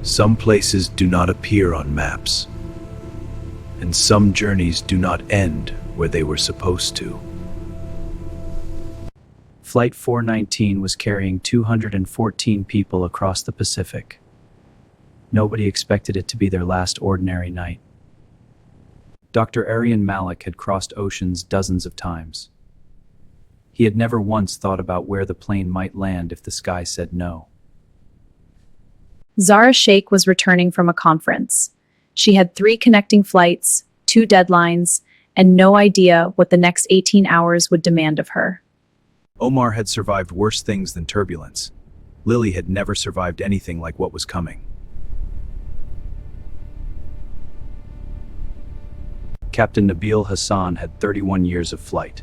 Some places do not appear on maps, and some journeys do not end where they were supposed to. Flight 419 was carrying 214 people across the Pacific. Nobody expected it to be their last ordinary night. Dr. Aryan Malik had crossed oceans dozens of times. He had never once thought about where the plane might land if the sky said no. Zara Sheikh was returning from a conference. She had 3 connecting flights, 2 deadlines, and no idea what the next 18 hours would demand of her. Omar had survived worse things than turbulence. Lily had never survived anything like what was coming. Captain Nabil Hassan had 31 years of flight.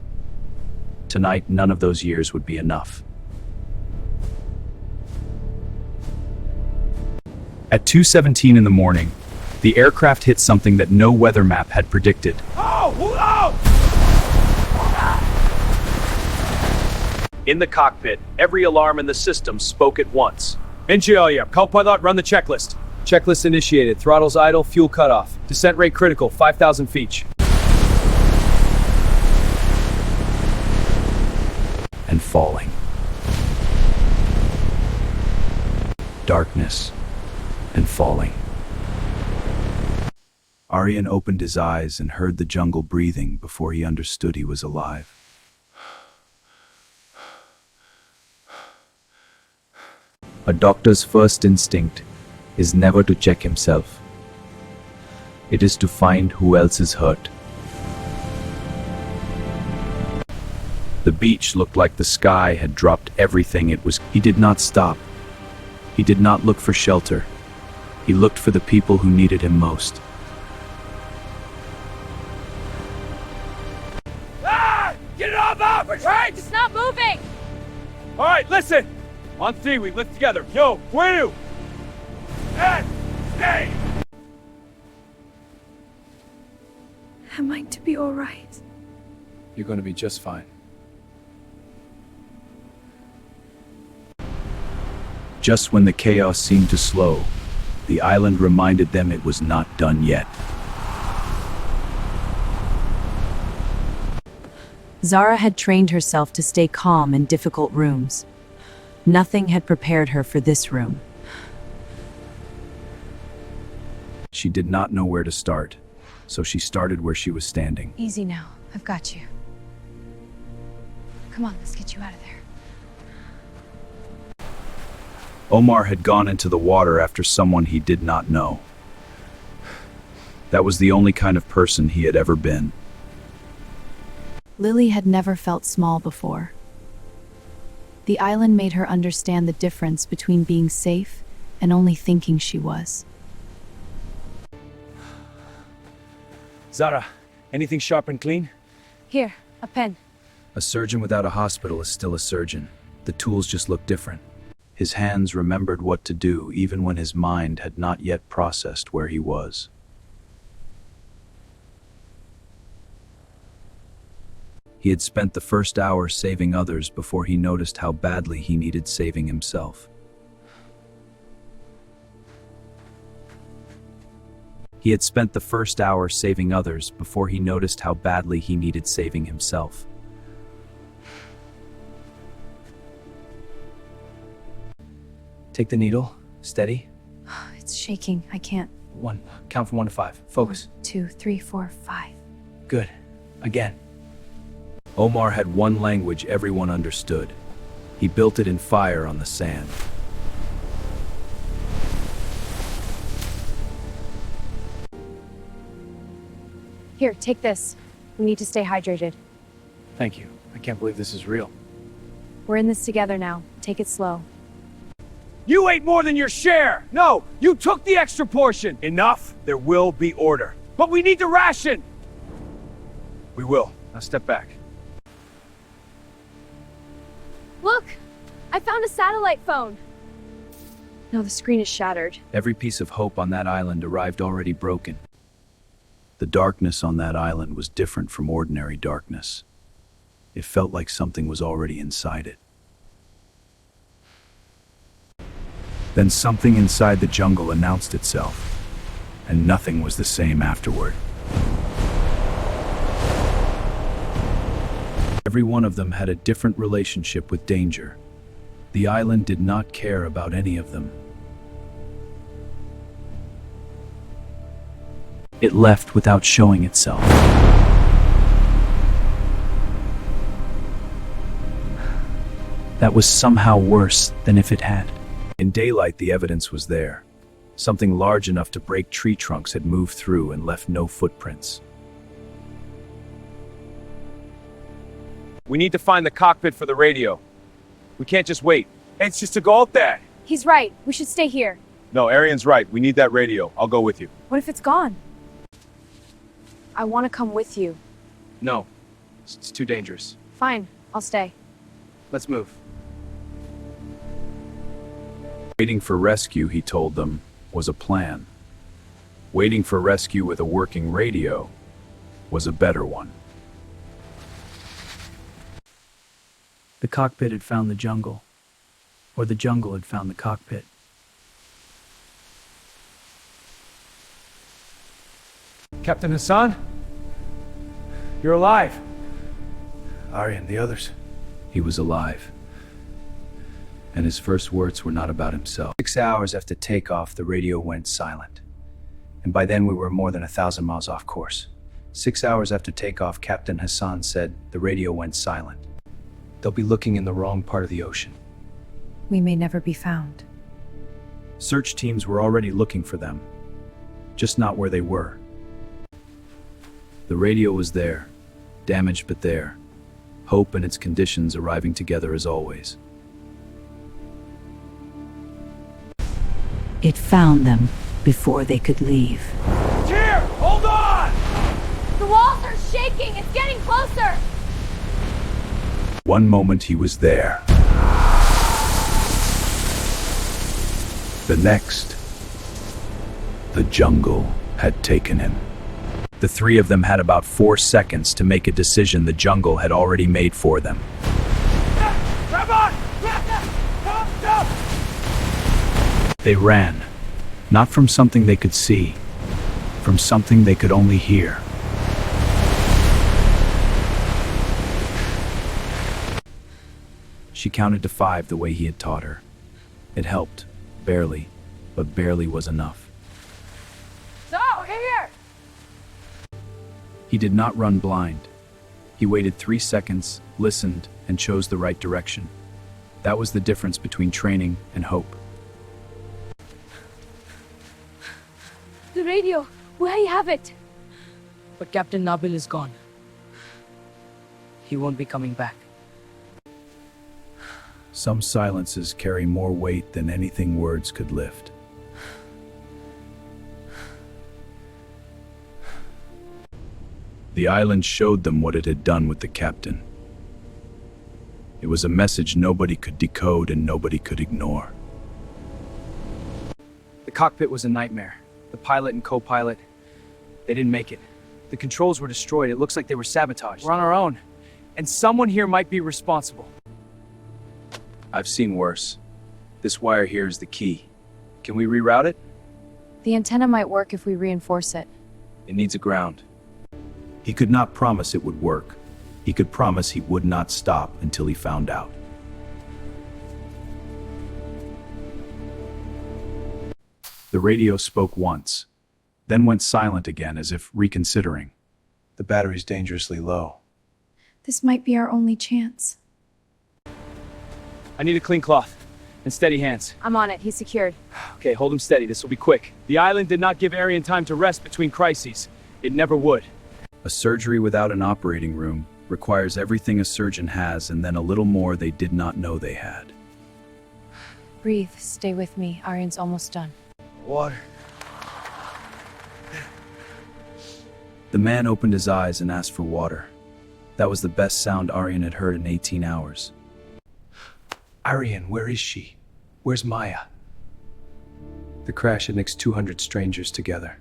Tonight, none of those years would be enough. At 2:17 in the morning, the aircraft hit something that no weather map had predicted. In the cockpit, every alarm in the system spoke at once. Engineer, co-pilot, run the checklist. Checklist initiated. Throttles idle, fuel cutoff. Descent rate critical, 5,000 feet. And falling. Darkness. And falling. Aryan opened his eyes and heard the jungle breathing before he understood he was alive. A doctor's first instinct is never to check himself. It is to find who else is hurt. The beach looked like the sky had dropped everything it was. He did not stop. He did not look for shelter. He looked for the people who needed him most. Get it off out! We're trying! It's not moving! Alright, listen! On 3, we lift together. Yo, where are you? And stay! Am I to be alright? You're going to be just fine. Just when the chaos seemed to slow, the island reminded them it was not done yet. Zara had trained herself to stay calm in difficult rooms. Nothing had prepared her for this room. She did not know where to start, so she started where she was standing. Easy now. I've got you. Come on, let's get you out of there. Omar had gone into the water after someone he did not know. That was the only kind of person he had ever been. Lily had never felt small before. The island made her understand the difference between being safe and only thinking she was. Zara, anything sharp and clean? Here, a pen. A surgeon without a hospital is still a surgeon. The tools just look different. His hands remembered what to do even when his mind had not yet processed where he was. He had spent the first hour saving others before he noticed how badly he needed saving himself. He had spent the first hour saving others before he noticed how badly he needed saving himself. Take the needle. Steady. It's shaking. I can't. 1. Count from 1 to 5. Focus. 1, 2, 3, 4, 5. Good. Again. Omar had one language everyone understood. He built it in fire on the sand. Here, take this. We need to stay hydrated. Thank you. I can't believe this is real. We're in this together now. Take it slow. You ate more than your share! No, you took the extra portion! Enough, there will be order. But we need to ration! We will. Now step back. Look! I found a satellite phone! No, the screen is shattered. Every piece of hope on that island arrived already broken. The darkness on that island was different from ordinary darkness. It felt like something was already inside it. Then something inside the jungle announced itself, and nothing was the same afterward. Every one of them had a different relationship with danger. The island did not care about any of them. It left without showing itself. That was somehow worse than if it had. In daylight, the evidence was there. Something large enough to break tree trunks had moved through and left no footprints. We need to find the cockpit for the radio. We can't just wait. It's just to go out there. He's right. We should stay here. No, Arian's right. We need that radio. I'll go with you. What if it's gone? I want to come with you. No, it's too dangerous. Fine, I'll stay. Let's move. Waiting for rescue, he told them, was a plan. Waiting for rescue with a working radio was a better one. The cockpit had found the jungle, or the jungle had found the cockpit. Captain Hassan? You're alive. Aryan, the others. He was alive. And his first words were not about himself. 6 hours after takeoff, the radio went silent. And by then we were more than 1,000 miles off course. 6 hours after takeoff, Captain Hassan said the radio went silent. They'll be looking in the wrong part of the ocean. We may never be found. Search teams were already looking for them, just not where they were. The radio was there, damaged but there. Hope and its conditions arriving together as always. It found them before they could leave. Here! Hold on! The walls are shaking! It's getting closer! One moment he was there. The next, the jungle had taken him. The three of them had about 4 seconds to make a decision the jungle had already made for them. Come on! Jump! They ran, not from something they could see, from something they could only hear. She counted to 5 the way he had taught her. It helped, barely, but barely was enough. So, here! He did not run blind. He waited 3 seconds, listened, and chose the right direction. That was the difference between training and hope. The radio! Where you have it? But Captain Nabil is gone. He won't be coming back. Some silences carry more weight than anything words could lift. The island showed them what it had done with the captain. It was a message nobody could decode and nobody could ignore. The cockpit was a nightmare. The pilot and co-pilot, they didn't make it. The controls were destroyed. It looks like they were sabotaged. We're on our own, and someone here might be responsible. I've seen worse. This wire here is the key. Can we reroute it? The antenna might work if we reinforce it. It needs a ground. He could not promise it would work. He could promise he would not stop until he found out. The radio spoke once, then went silent again as if reconsidering. The battery's dangerously low. This might be our only chance. I need a clean cloth and steady hands. I'm on it. He's secured. Okay, hold him steady. This will be quick. The island did not give Arian time to rest between crises. It never would. A surgery without an operating room requires everything a surgeon has and then a little more they did not know they had. Breathe. Stay with me. Arian's almost done. Water. The man opened his eyes and asked for water. That was the best sound Aryan had heard in 18 hours. Arian, where is she? Where's Maya? The crash had mixed 200 strangers together.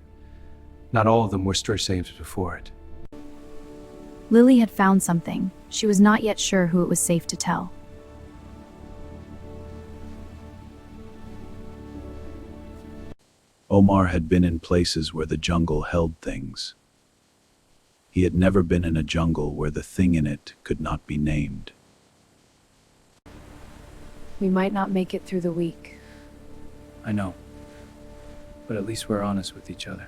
Not all of them were saves before it. Lily had found something. She was not yet sure who it was safe to tell. Omar had been in places where the jungle held things. He had never been in a jungle where the thing in it could not be named. We might not make it through the week. I know. But at least we're honest with each other.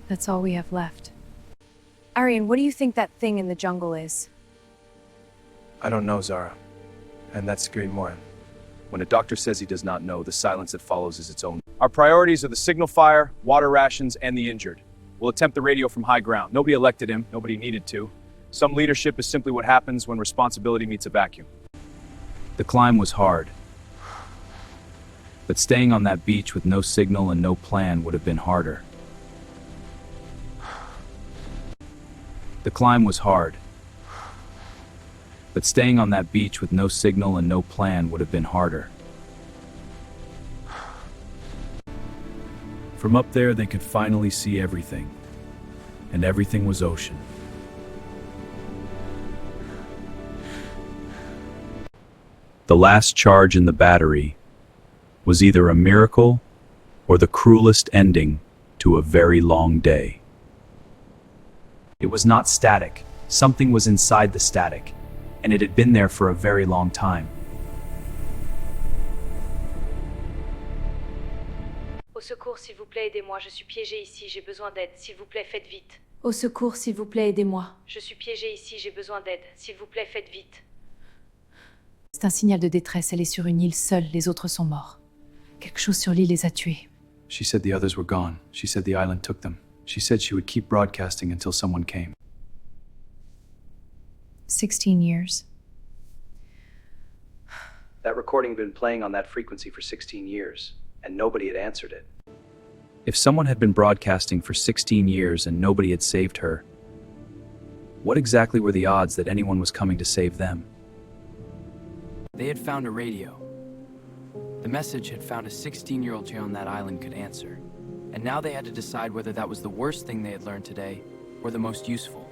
That's all we have left. Arian, what do you think that thing in the jungle is? I don't know, Zara. And that's great more. When a doctor says he does not know, the silence that follows is its own. Our priorities are the signal fire, water rations, and the injured. We'll attempt the radio from high ground. Nobody elected him. Nobody needed to. Some leadership is simply what happens when responsibility meets a vacuum. The climb was hard. But staying on that beach with no signal and no plan would have been harder. The climb was hard. But staying on that beach with no signal and no plan would have been harder. From up there, they could finally see everything. And everything was ocean. The last charge in the battery was either a miracle or the cruelest ending to a very long day. It was not static. Something was inside the static, and it had been there for a very long time. Au secours, s'il vous plaît, aidez-moi. Je suis piégée ici, j'ai besoin d'aide. S'il vous plaît, faites vite. Au secours, s'il vous plaît, aidez-moi. Je suis piégée ici, j'ai besoin d'aide. S'il vous plaît, faites vite. C'est un signal de détresse, elle est sur une île seule, les autres sont morts. Quelque chose sur l'île les a tués. She said the others were gone. She said the island took them. She said she would keep broadcasting until someone came. 16 years. That recording had been playing on that frequency for 16 years, and nobody had answered it. If someone had been broadcasting for 16 years and nobody had saved her, what exactly were the odds that anyone was coming to save them? They had found a radio. The message had found a 16-year-old child on that island could answer. And now they had to decide whether that was the worst thing they had learned today or the most useful.